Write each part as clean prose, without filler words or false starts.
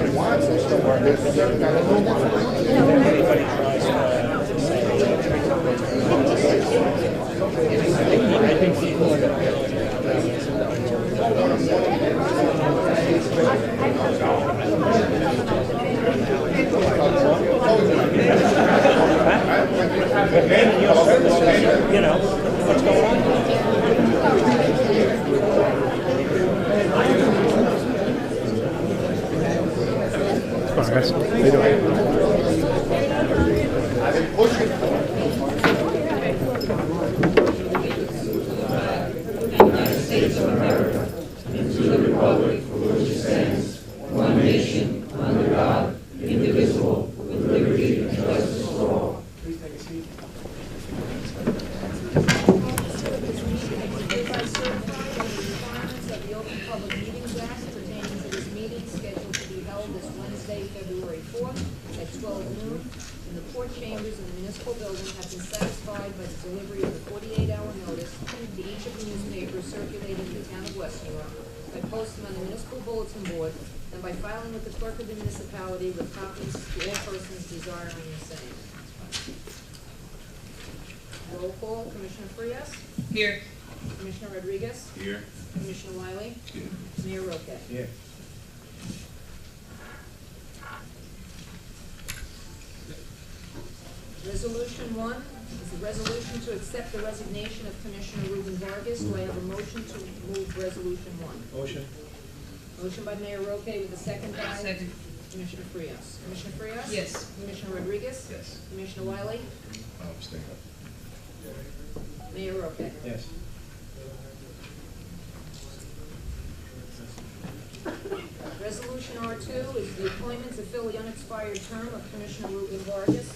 You know, what's going on? Guys, how you doing? Hereby certified that the requirements of the Open Public Meetings Act pertaining to this meeting scheduled to be held this Wednesday, February 4th at 12 noon in the court chambers of the municipal building have been satisfied by the delivery of the 48-hour notice to each of the newspapers circulating in the town of West New York, by posting on the municipal bulletin board, and by filing with the clerk of the municipality with copies to all persons desiring the same. Roll call, Commissioner Frias? Here. Commissioner Rodriguez? Here. Commissioner Wiley? Here. Mayor Roque? Yeah. Resolution 1 is a resolution to accept the resignation of Commissioner Ruben Vargas. Do I have a motion to move Resolution 1? Motion? Motion by Mayor Roque with a second by Second. Commissioner Frias. Commissioner Frias? Yes. Commissioner Rodriguez? Yes. Commissioner Wiley? Abstain. Mayor Roque? Yes. Resolution R2 is the appointment to fill the unexpired term of Commissioner Ruben Vargas.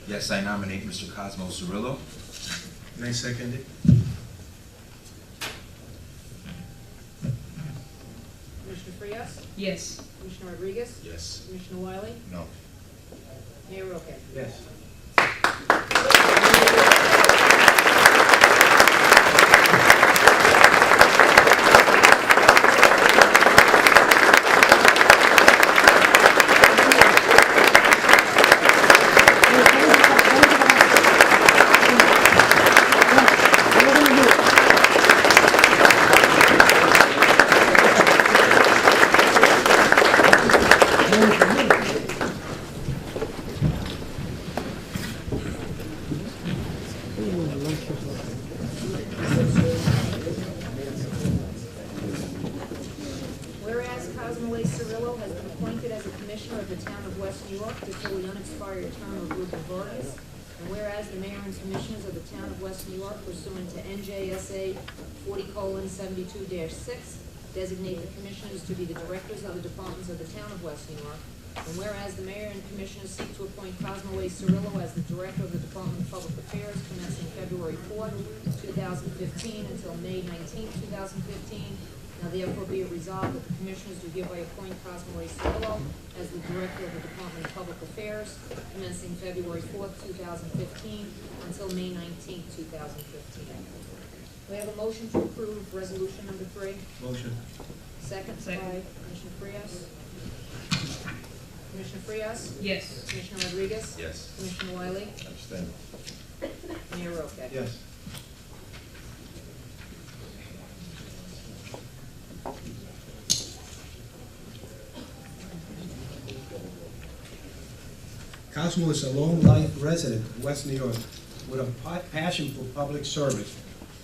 Yes, I nominate Mr. Cosmo Cirillo. And I second it. Commissioner Frias? Yes. Commissioner Rodriguez? Yes. Commissioner Wiley? No. Mayor Roque? Yes. Whereas Cosmo A. Cirillo has been appointed as a commissioner of the town of West New York to fill the unexpired term of Ruben Vargas, and whereas the mayor and commissioners of the town of West New York pursuant to NJSA 40:72-6 designate the commissioners to be the directors of the departments of the town of West New York, and whereas the mayor and commissioners seek to appoint Cosmo A. Cirillo as the director of the Department of Public Affairs commencing February 4th, 2015 until May 19th, 2015, now therefore be it resolved that the commissioners do hereby appoint Cosmo A. Cirillo as the director of the Department of Public Affairs commencing February 4th, 2015 until May 19th, 2015. We have a motion to approve resolution number 3. Motion. Second by Second. Commissioner Frias. Commissioner Frias? Yes. Commissioner Rodriguez? Yes. Commissioner Wiley? Abstain. Mayor Roque? Yes. Cosmo is a long-life resident of West New York with a passion for public service.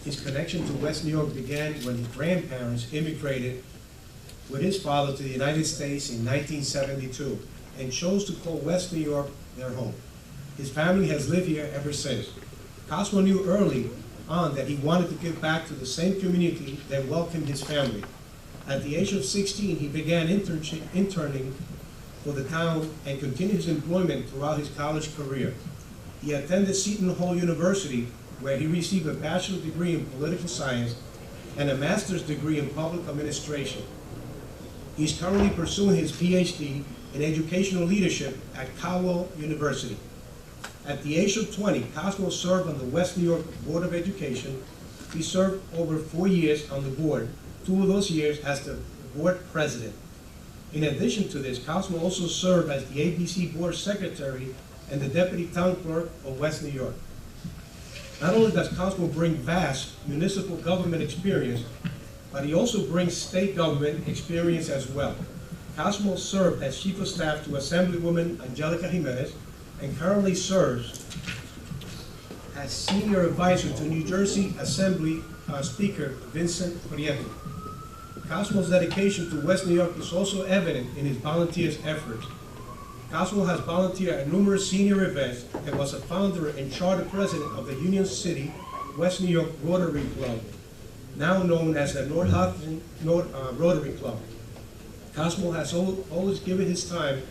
His connection to West New York began when his grandparents immigrated with his father to the United States in 1972 and chose to call West New York their home. His family has lived here ever since. Cosmo knew early on that he wanted to give back to the same community that welcomed his family. At the age of 16, he began interning for the town and continued his employment throughout his college career. He attended Seton Hall University, where he received a bachelor's degree in political science and a master's degree in public administration. He's currently pursuing his PhD in educational leadership at Caldwell University. At the age of 20, Cosmo served on the West New York Board of Education. He served over 4 years on the board, 2 of those years as the board president. In addition to this, Cosmo also served as the ABC board secretary and the deputy town clerk of West New York. Not only does Cosmo bring vast municipal government experience, but he also brings state government experience as well. Cosmo served as chief of staff to Assemblywoman Angelica Jimenez and currently serves as senior advisor to New Jersey Assembly Speaker Vincent Prieto. Cosmo's dedication to West New York is also evident in his volunteers' efforts. Cosmo has volunteered at numerous senior events and was a founder and charter president of the Union City, West New York Rotary Club, now known as the North Hudson Rotary Club. Cosmo has always given his time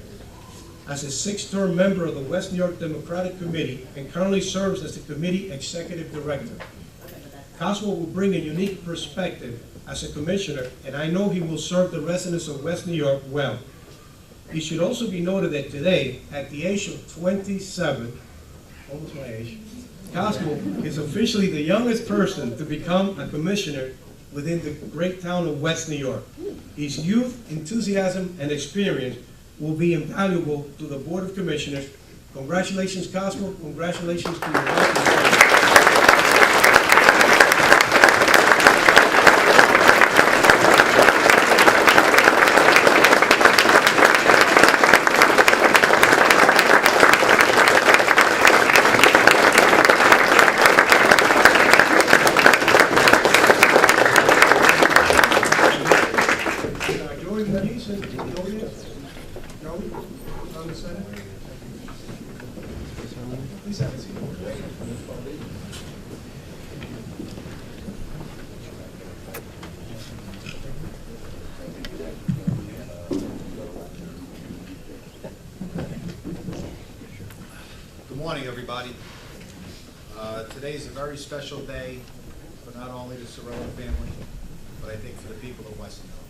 as a 6th-term member of the West New York Democratic Committee and currently serves as the committee executive director. Cosmo will bring a unique perspective as a commissioner, and I know he will serve the residents of West New York well. It should also be noted that today, at the age of 27, almost my age, Cosmo is officially the youngest person to become a commissioner within the great town of West New York. His youth, enthusiasm, and experience will be invaluable to the Board of Commissioners. Congratulations, Cosmo. Congratulations to your wife. Please have a seat. Good morning, everybody. Today is a very special day for not only the Sorello family, but I think for the people of West New York.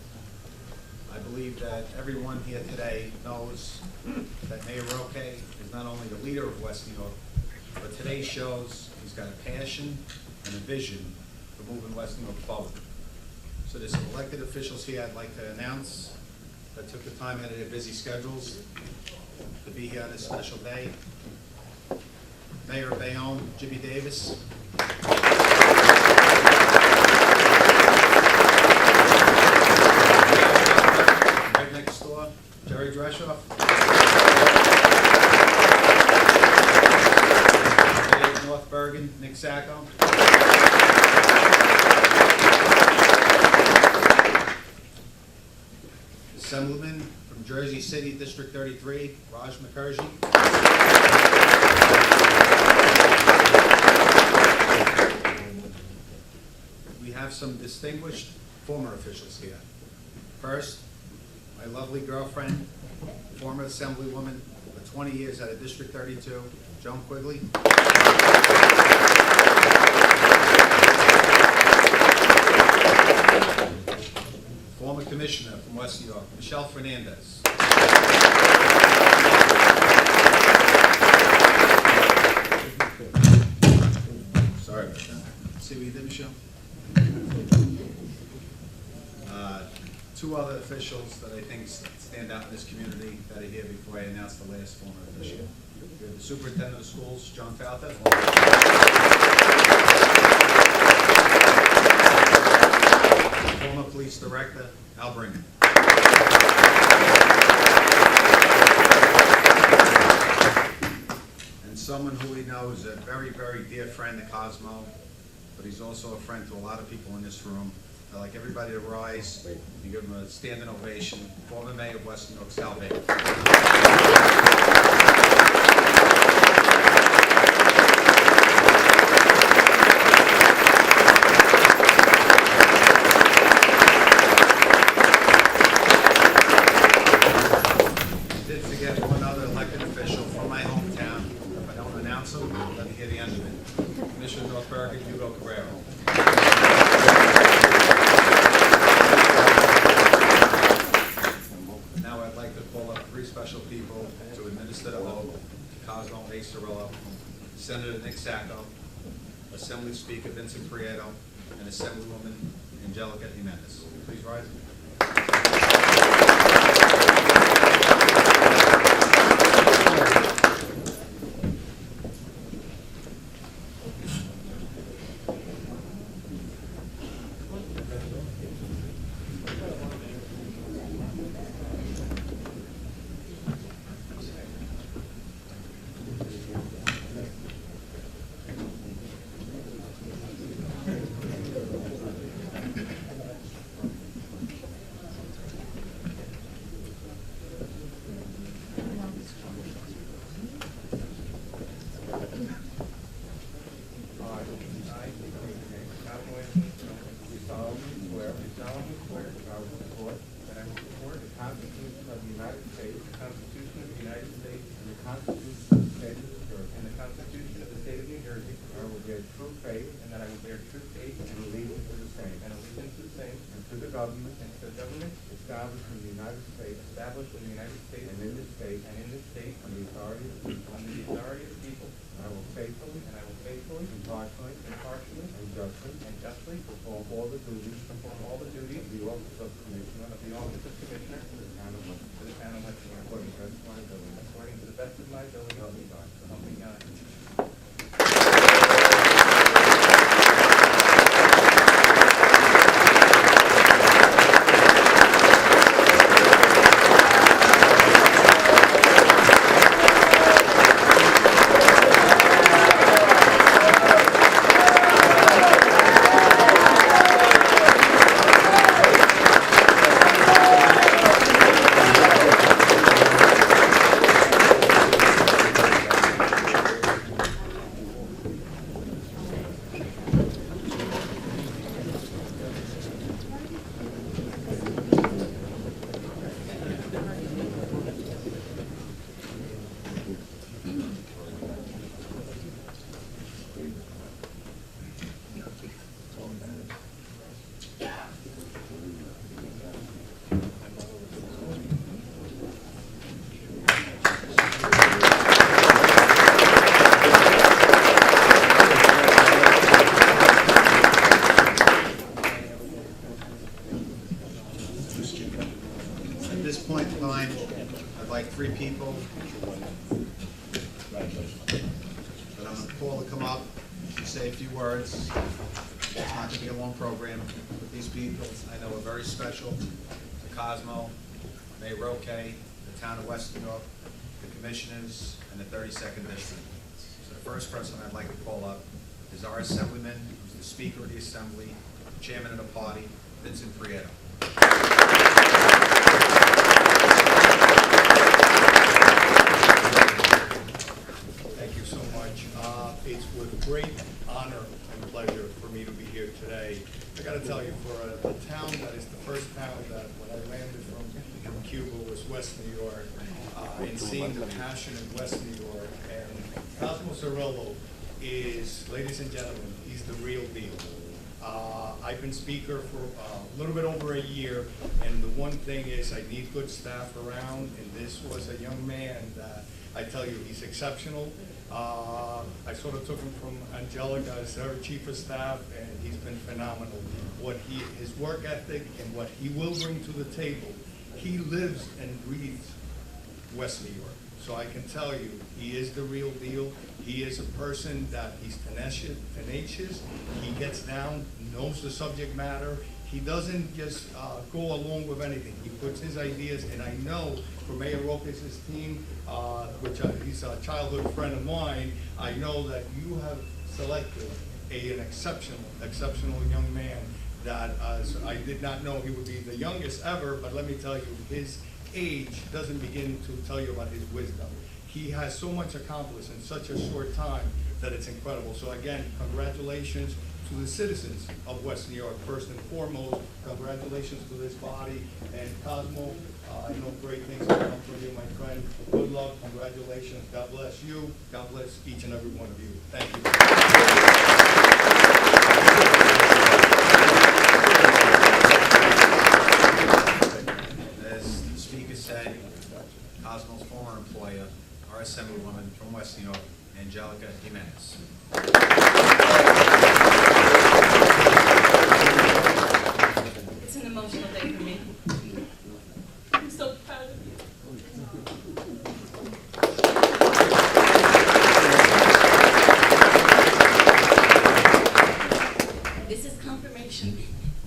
I believe that everyone here today knows that Mayor Roque is not only the leader of West New York, but today shows he's got a passion and a vision for moving West New York forward. So there's some elected officials here I'd like to announce that took the time out of their busy schedules to be here on this special day. Mayor of Bayonne, Jimmy Davis. Right next door, Jerry Dreshoff. Mayor of North Bergen, Nick Sacco. Assemblyman from Jersey City, District 33, Raj Mukherjee. We have some distinguished former officials here. First, my lovely girlfriend, former Assemblywoman for 20 years out of District 32, Joan Quigley. Former Commissioner from West New York, Michelle Fernandez. Sorry about that. See what you did, Michelle? Two other officials that I think stand out in this community that are here before I announce the last former official. We have the Superintendent of Schools, John Falta. Former Police Director, Al Brinkman. And someone who we know is a very, very dear friend to Cosmo, but he's also a friend to a lot of people in this room. I'd like everybody to rise and give him a standing ovation. Former Mayor of West New York, Sal Baker. I did forget one other elected official from my hometown. If I don't announce council, let me hear the end of it. Commissioner of North Berwick, Hugo Cabrera. Now I'd like to call up three special people to administer the oath: Cosmo A. Cirillo, Senator Nick Sacco, Assembly Speaker Vincent Prieto, and Assemblywoman Angelica Jimenez. Please rise. Government and to the government established in the United States and in this state under the authority of the people. And I will faithfully, impartially, and justly perform all the duties of the office of Commissioner to the town of West New York, according to the best of my ability, so help me God. At this point in time, I'd like three people that I'm going to call to come up and say a few words. It's not going to be a long program, but these people I know are very special to Cosmo, Mayor Roque, the town of West New York, the commissioners, and the 32nd District. So the first person I'd like to call up is our Assemblyman, who's the Speaker of the Assembly, Chairman of the party, Vincent Prieto. Thank you so much. It's with great honor and pleasure for me to be here today. I got to tell you, for a town that is the first town that when I landed from Cuba was West New York, and seeing the passion in West New York, and Cosmo Cirillo is, ladies and gentlemen, he's the real deal. I've been speaker for a little bit over a year, and the one thing is I need good staff around, and this was a young man that I tell you, he's exceptional. I sort of took him from Angelica as her chief of staff, and he's been phenomenal. His work ethic and what he will bring to the table, he lives and breathes West New York. So I can tell you, he is the real deal. He is a person that he's tenacious. He gets down, knows the subject matter. He doesn't just go along with anything. He puts his ideas, and I know for Mayor Roque's team, which he's a childhood friend of mine, I know that you have selected an exceptional young man that I did not know he would be the youngest ever, but let me tell you, his age doesn't begin to tell you about his wisdom. He has so much accomplished in such a short time that it's incredible. So again, congratulations. to the citizens of West New York. First and foremost, congratulations to this body, and Cosmo, I know great things will come from you, my friend. Good luck, congratulations, God bless you, God bless each and every one of you. Thank you. As the speaker said, Cosmo's former employer, our Assemblywoman from West New York, Angelica Jimenez. It's an emotional day for me. I'm so proud of you. This is confirmation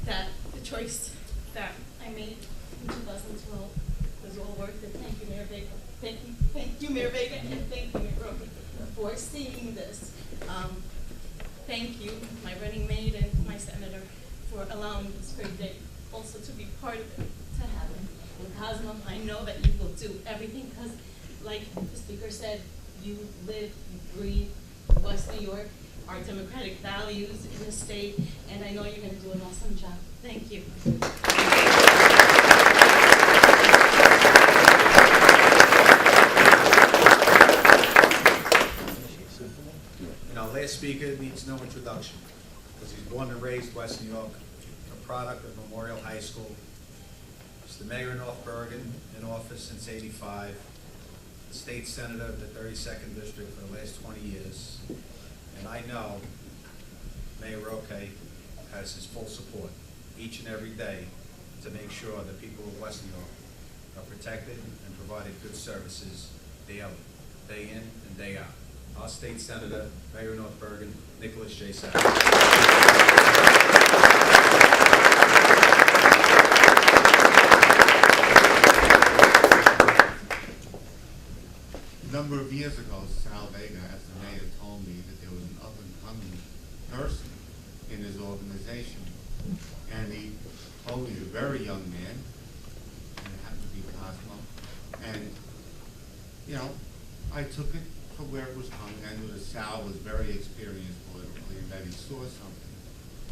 that the choice that I made in 2012 was all worth it. Thank you, Mayor Vega. Thank you, Mayor Vega, and thank you, Mayor Rocha, for seeing this. Thank you, my running mate and my senator, for allowing me this great day also to be part of it, to have it. And Cosmo, I know that you will do everything because, like the speaker said, you live, you breathe West New York, our democratic values in the state, and I know you're going to do an awesome job. Thank you. And our last speaker needs no introduction, because he's born and raised West New York, a product of Memorial High School. He's the mayor of North Bergen, in office since '85, the state senator of the 32nd District for the last 20 years. And I know Mayor Roque has his full support each and every day to make sure that people of West New York are protected and provided good services daily, day in and day out. Our state senator, Mayor of North Bergen, Nicholas J. Sapp. A number of years ago, Sal Vega, as the mayor, told me that there was an up-and-coming person in his organization. And he told me he was a very young man, and it happened to be Cosmo. And, you know, I took it for where it was coming. I knew that Sal was very experienced politically, and that he saw something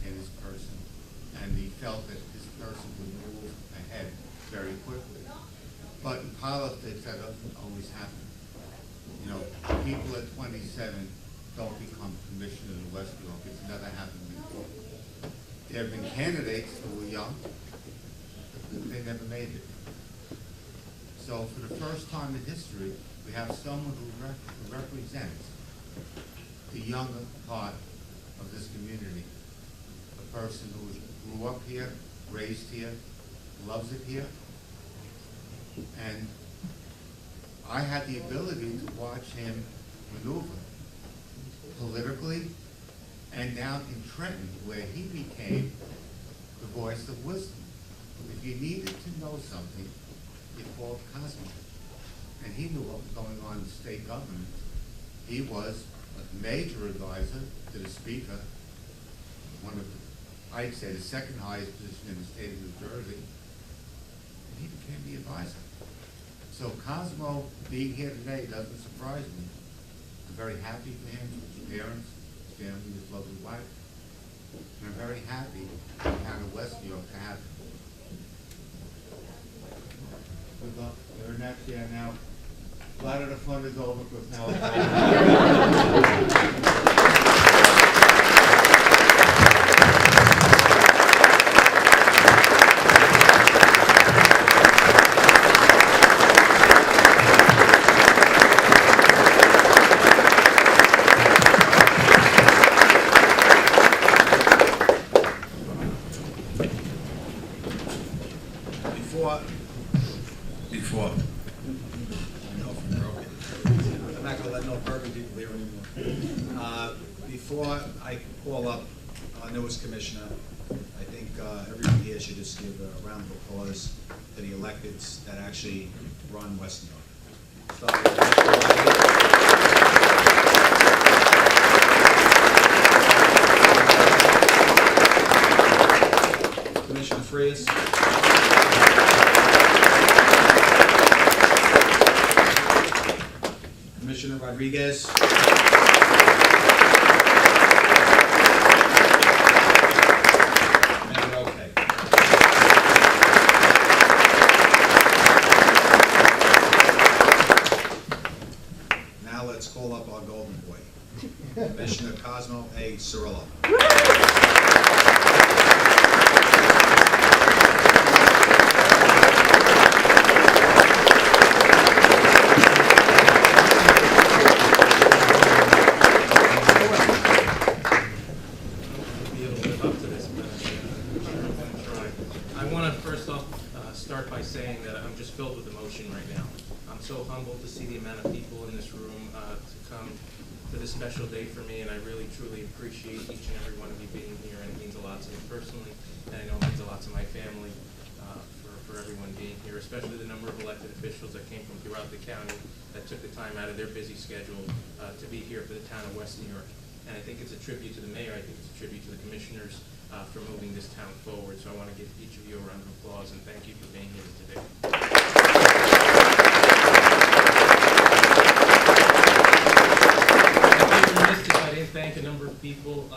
in this person, and he felt that this person would move ahead very quickly. But in politics, that doesn't always happen. You know, people at 27 don't become commissioners in West New York. It's never happened before. There have been candidates who were young, but they never made it. So for the first time in history, we have someone who represents the younger part of this community. A person who grew up here, raised here, loves it here. And I had the ability to watch him maneuver politically, and down in Trenton, where he became the voice of wisdom. If you needed to know something, you called Cosmo. And he knew what was going on in the state government. He was a major advisor to the speaker, one of the, I'd say, the second highest position in the state of New Jersey. And he became the advisor. So Cosmo being here today doesn't surprise me. I'm very happy for him, his parents, his family, his lovely wife. And I'm very happy for the town of West New York to have him. Good luck. They're next year now. A lot of the fun is over because now. Before, I know if I'm broken. I'm not gonna let no Bergen people here anymore. Before I call up our newest commissioner, I think everyone here should just give a round of applause to the electeds that actually run West New York. Start with Commissioner Frias. Commissioner Rodriguez. up our golden boy, Commissioner Cosmo A. Cirillo. Be able to live up to this, but I'm going to try. I want to first off start by saying that I'm just filled with emotion right now. I'm so humbled to see the amount of people in this room to come to this special day for me, and I really truly appreciate each and every one of you being here, and it means a lot to me personally, and I know it means a lot to my family for everyone being here, especially the number of elected officials that came from throughout the county that took the time out of their busy schedule to be here for the town of West New York. And I think it's a tribute to the mayor, I think it's a tribute to the commissioners for moving this town forward. So I want to give each of you a round of applause and thank you for being here today. I'd be remiss if I didn't thank a number of people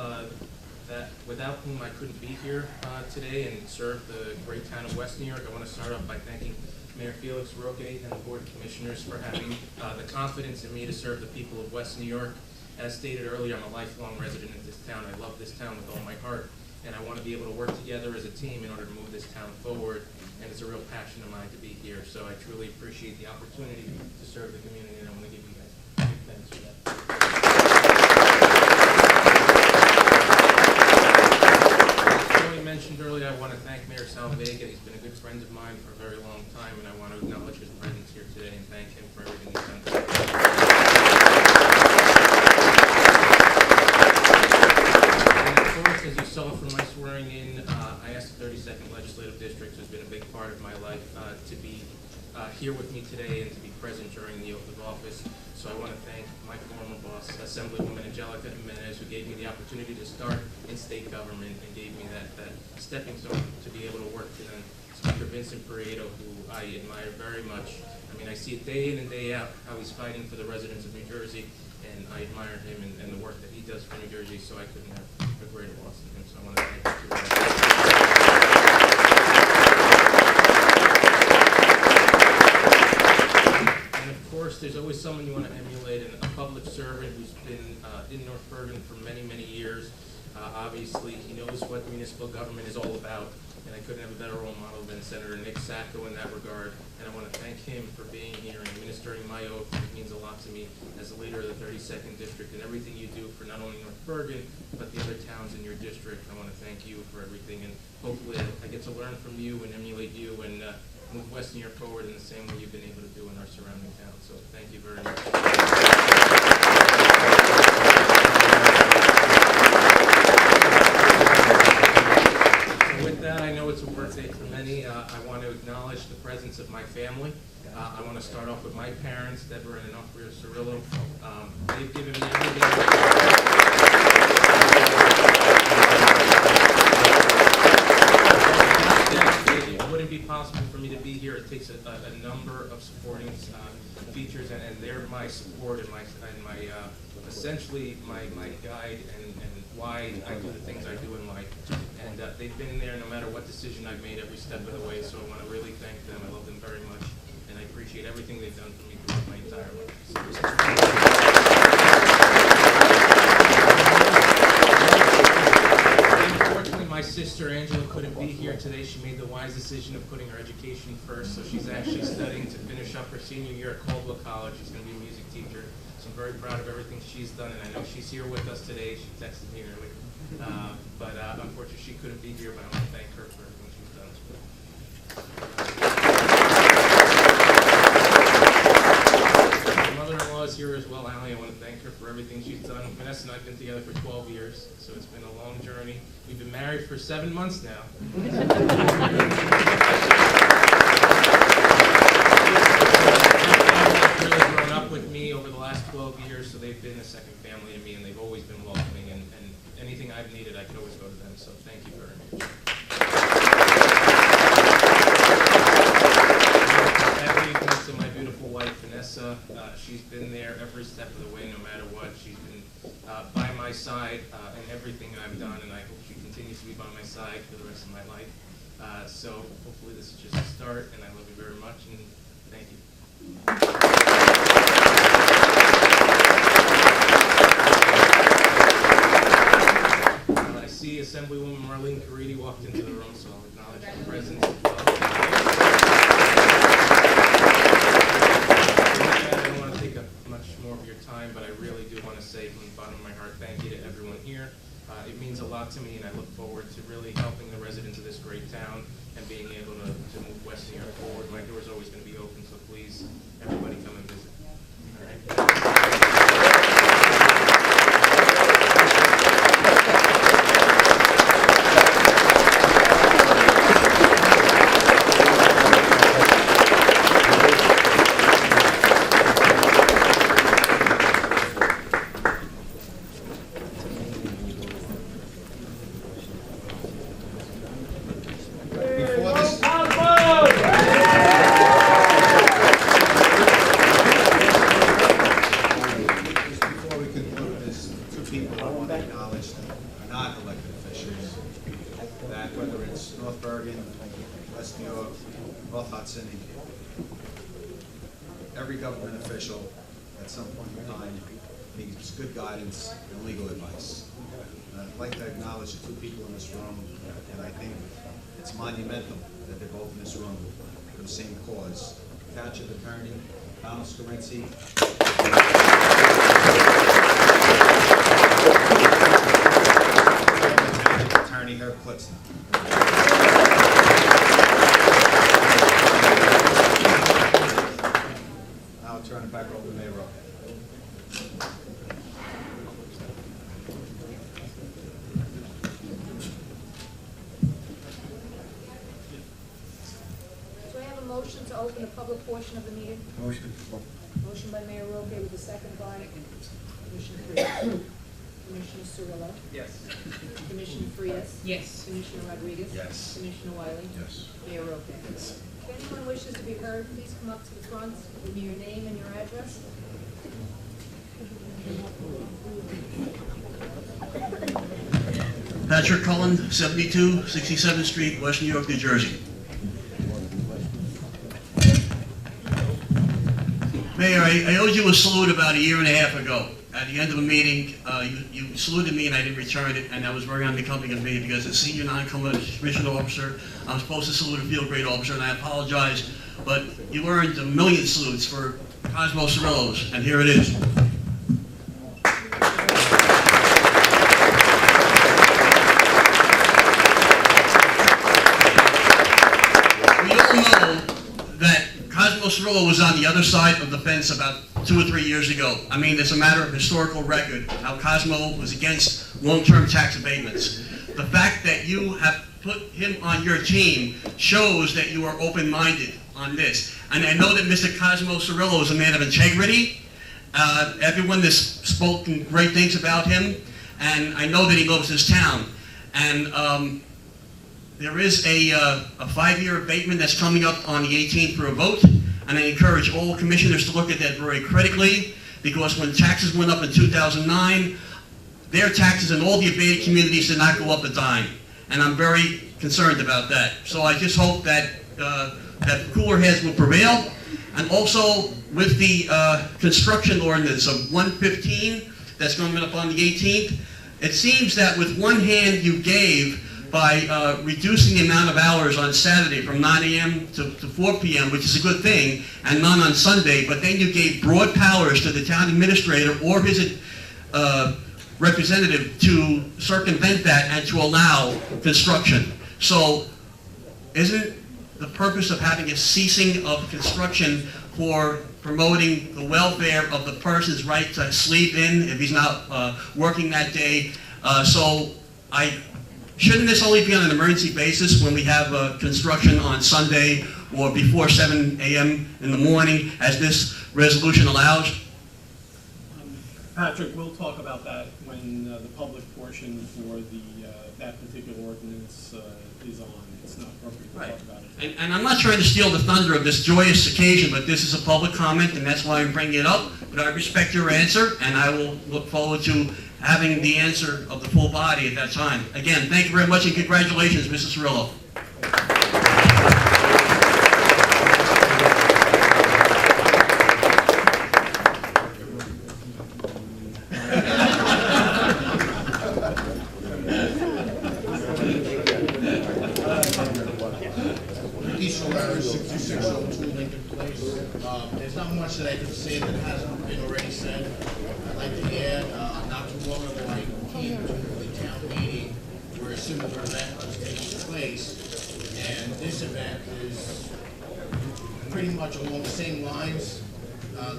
that without whom I couldn't be here today and serve the great town of West New York. I want to start off by thanking Mayor Felix Roque and the Board of Commissioners for having the confidence in me to serve the people of West New York. As stated earlier, I'm a lifelong resident of this town. I love this town with all my heart, and I want to be able to work together as a team in order to move this town forward, and it's a real passion of mine to be here. So I truly appreciate the opportunity to serve the community, and I want to give you guys big thanks for that. As Tony mentioned earlier, I want to thank Mayor Salvega. He's been a good friend of mine for a very long time, and I want to acknowledge his presence here today and thank him for everything he's done. As you saw from my swearing in, I asked the 32nd Legislative District, who's been a big part of my life, to be here with me today and to be present during the oath of office. So I want to thank my former boss, Assemblywoman Angelica Jimenez, who gave me the opportunity to start in state government and gave me that stepping stone to be able to work for them. Speaker Vincent Prieto, who I admire very much. I mean, I see it day in and day out how he's fighting for the residents of New Jersey, and I admire him and the work that he does for New Jersey, so I couldn't have a greater loss than him, so I want to thank you too. And of course, there's always someone you want to emulate, and a public servant who's been in North Bergen for many, many years. Obviously, he knows what municipal government is all about, and I couldn't have a better role model than Senator Nick Sacco in that regard. And I want to thank him for being here and administering my oath. It means a lot to me as the leader of the 32nd District and everything you do for not only North Bergen, but the other towns in your district. I want to thank you for everything, and hopefully I get to learn from you and emulate you and move West New York forward in the same way you've been able to do in our surrounding towns. So thank you very much. With that, I know it's a birthday for many. I want to acknowledge the presence of my family. I want to start off with my parents, Deborah and Onofrio Cirillo. They've given me everything. It wouldn't be possible for me to be here. It takes a number of supporting features, and they're my support and my essentially my guide and why I do the things I do in life. And they've been there no matter what decision I've made every step of the way, so I want to really thank them. I love them very much, and I appreciate everything they've done for me throughout my entire life. Unfortunately, my sister Angela couldn't be here today. She made the wise decision of putting her education first, so she's actually studying to finish up her senior year at Caldwell College. She's going to be a music teacher. So I'm very proud of everything she's done, and I know she's here with us today. She texted me earlier. But unfortunately, she couldn't be here, but I want to thank her for everything she's done as well. My mother-in-law is here as well, Allie. I want to thank her for everything she's done. Vanessa and I have been together for 12 years, so it's been a long journey. We've been married for 7 months now. Really grown up with me over the last 12 years, so they've been a second family to me, and they've always been welcoming, and anything I've needed, I can always go to them, so thank you very much. To my beautiful wife, Vanessa, she's been there every step of the way, no matter what. She's been by my side in everything I've done, and I hope she continues to be by my side for the rest of my life. So hopefully this is just a start, and I love you very much, and thank you. Assemblywoman Marlene Caridi walked into the room, so I'll acknowledge her presence as well. I don't want to take up much more of your time, but I really do want to say from the bottom of my heart, thank you to everyone here. It means a lot to me, and I look forward to really helping the residents of this great town and being able to move West New York forward. My door's always going to be open, so please, everybody come and visit. All right. Before this, just before we conclude, there's two people I want to acknowledge that are not elected officials. That whether it's North Bergen, West New York, North Hudson, every government official at some point in time needs good guidance and legal advice. And I'd like to acknowledge the two people in this room, and I think it's monumental that they're both in this room for the same cause. Township Attorney Donald Scarinci. Township Attorney Herb Klitzner. Now I'll turn it back over to Mayor Roque. Do I have a motion to open the public portion of the meeting? Motion. Motion by Mayor Roque with a second by Commissioner Frias. Commissioner Cirillo? Yes. Commissioner Frias? Yes. Commissioner Rodriguez? Yes. Commissioner Wiley? Yes. Mayor Roque? If anyone wishes to be heard, please come up to the front, give me your name and your address. Patrick Cullen, 72 67th Street, West New York, New Jersey. Mayor, I owed you a salute about a year and a half ago. At the end of a meeting, you saluted me and I didn't return it, and that was very unbecoming of me because as senior non-commissioned officer, I'm supposed to salute a field grade officer, and I apologize, but you earned a million salutes for Cosmo Cirillo's, and here it is. We all know that Cosmo Cirillo was on the other side of the fence about 2 or 3 years ago. I mean, it's a matter of historical record, how Cosmo was against long-term tax abatements. The fact that you have put him on your team shows that you are open-minded on this. And I know that Mr. Cosmo Cirillo is a man of integrity. Everyone has spoken great things about him, and I know that he loves his town. And there is a 5-year abatement that's coming up on the 18th for a vote, and I encourage all commissioners to look at that very critically, because when taxes went up in 2009, their taxes in all the abated communities did not go up a dime, and I'm very concerned about that. So I just hope that that cooler heads will prevail, and also with the construction ordinance of 115 that's going up on the 18th, it seems that with one hand you gave by reducing the amount of hours on Saturday from 9 a.m. to 4 p.m., which is a good thing, and none on Sunday, but then you gave broad powers to the town administrator or his representative to circumvent that and to allow construction. So isn't the purpose of having a ceasing of construction for promoting the welfare of the person's right to sleep in if he's not working that day? Shouldn't this only be on an emergency basis when we have construction on Sunday or before 7 a.m. in the morning, as this resolution allows? Patrick, we'll talk about that when the public portion for that particular ordinance is on. It's not appropriate to talk about it. And I'm not trying to steal the thunder of this joyous occasion, but this is a public comment, and that's why I'm bringing it up. But I respect your answer, and I will look forward to having the answer of the full body at that time. Again, thank you very much, and congratulations, Mrs. Cirillo.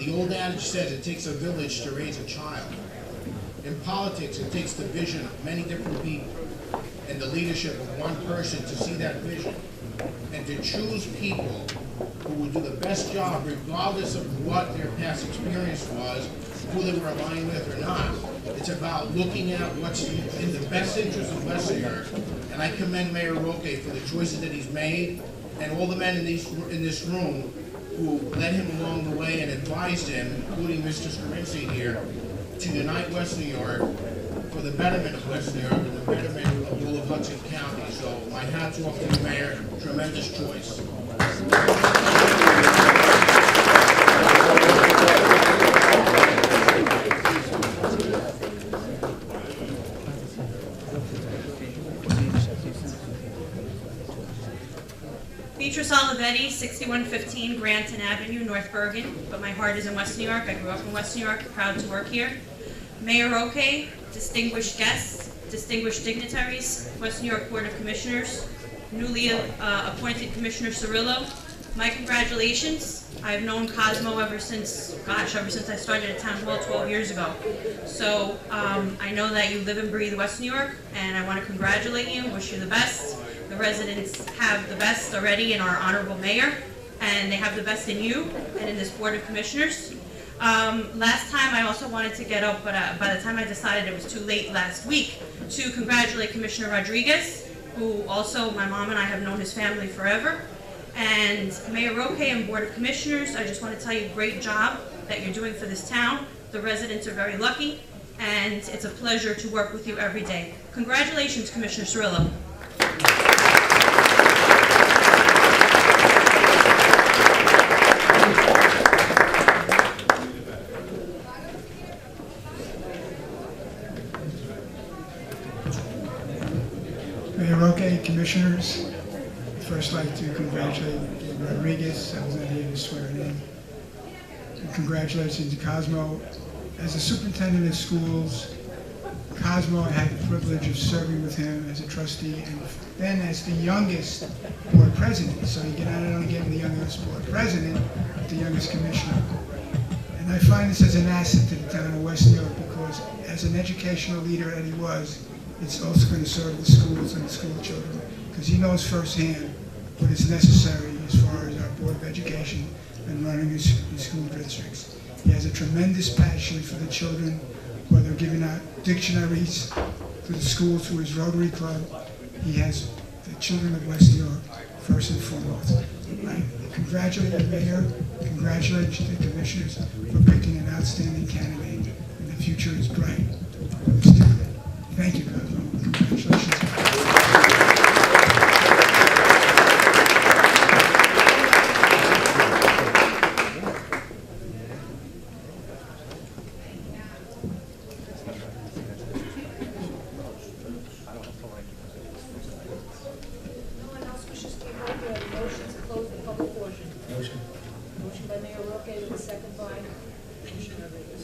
The old adage says it takes a village to raise a child. In politics, it takes the vision of many different people and the leadership of one person to see that vision and to choose people who will do the best job regardless of what their past experience was, who they were aligned with or not. It's about looking at what's in the best interest of West New York, and I commend Mayor Roque for the choices that he's made and all the men in this room who led him along the way and advised him, including Mr. Scarinci here, to unite West New York for the betterment of West New York and the betterment of all of Hudson County. So my hat's off to the mayor, tremendous choice. Beatrice Olivetti, 6115 Granton Avenue, North Bergen, but my heart is in West New York. I grew up in West New York, proud to work here. Mayor Roque, distinguished guests, distinguished dignitaries, West New York Board of Commissioners, newly appointed Commissioner Cirillo, my congratulations. I've known Cosmo ever since I started at Town Hall 12 years ago. So I know that you live and breathe West New York, and I want to congratulate you, wish you the best. The residents have the best already in our honorable mayor, and they have the best in you and in this Board of Commissioners. Last time I also wanted to get up, but by the time I decided it was too late last week, to congratulate Commissioner Rodriguez, who also, my mom and I have known his family forever. And Mayor Roque and Board of Commissioners, I just want to tell you, great job that you're doing for this town. The residents are very lucky, and it's a pleasure to work with you every day. Congratulations, Commissioner Cirillo. Mayor Roque, Commissioners, I'd first like to congratulate Rodriguez. I was not here to swear him in. And congratulations to Cosmo. As a superintendent of schools, Cosmo, I had the privilege of serving with him as a trustee and then as the youngest board president. So you not only get the youngest board president, but the youngest commissioner. And I find this as an asset to the town of West New York because as an educational leader that he was, it's also going to serve the schools and the school children because he knows firsthand what is necessary as far as our Board of Education and running his school districts. He has a tremendous passion for the children, whether giving out dictionaries to the schools through his Rotary Club. He has the children of West New York first and foremost. I congratulate the mayor, congratulate the commissioners for picking an outstanding candidate, and the future is bright. Thank you, Cosmo. Congratulations. Motion by Mayor Roque with a second by Commissioner Rodriguez.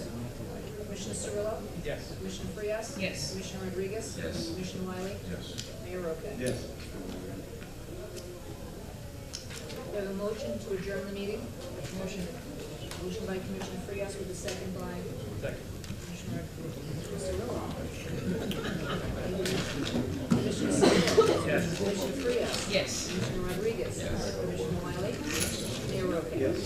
Commissioner Cirillo? Yes. Commissioner Frias? Yes. Commissioner Rodriguez? Yes. Commissioner Wiley? Yes. Mayor Roque? Yes. We have a motion to adjourn the meeting. Motion by Commissioner Frias with a second by Commissioner Cirillo. Commissioner Cirillo? Yes. Commissioner Frias? Yes. Commissioner Rodriguez? Yes. Commissioner Wiley? Mayor Roque? Yes.